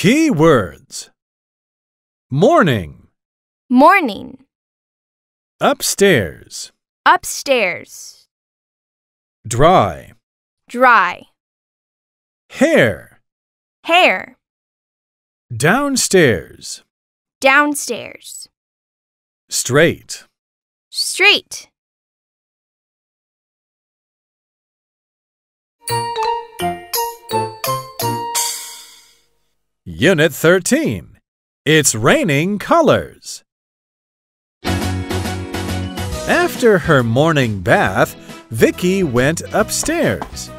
Key words. Morning, Morning. upstairs, Upstairs. dry, Dry. hair, Hair. downstairs, Downstairs. straight. Straight. Unit 13. It's raining colors. After her morning bath, Vicky went upstairs.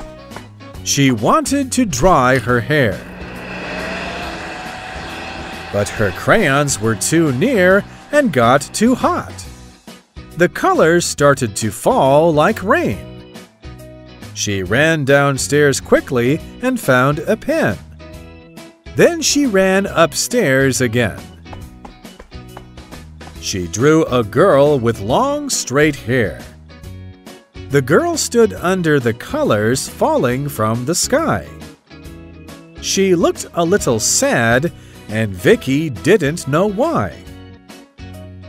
She wanted to dry her hair. But her crayons were too near and got too hot. The colors started to fall like rain. She ran downstairs quickly and found a pen. Then she ran upstairs again. She drew a girl with long, straight hair. The girl stood under the colors falling from the sky. She looked a little sad, and Vicky didn't know why.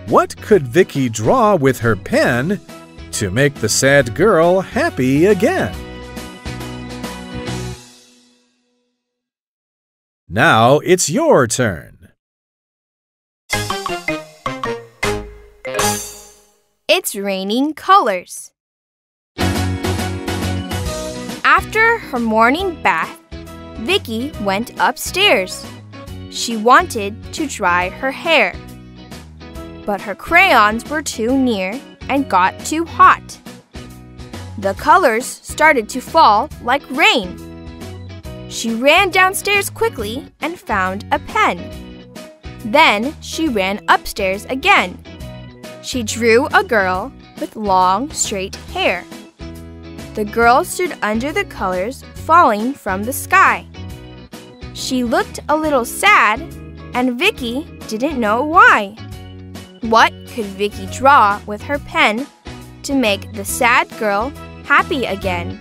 What could Vicky draw with her pen to make the sad girl happy again? Now it's your turn. It's raining colors. After her morning bath, Vicky went upstairs. She wanted to dry her hair. But her crayons were too near and got too hot. The colors started to fall like rain. She ran downstairs quickly and found a pen. Then she ran upstairs again. She drew a girl with long, straight hair. The girl stood under the colors falling from the sky. She looked a little sad, and Vicky didn't know why. What could Vicky draw with her pen to make the sad girl happy again?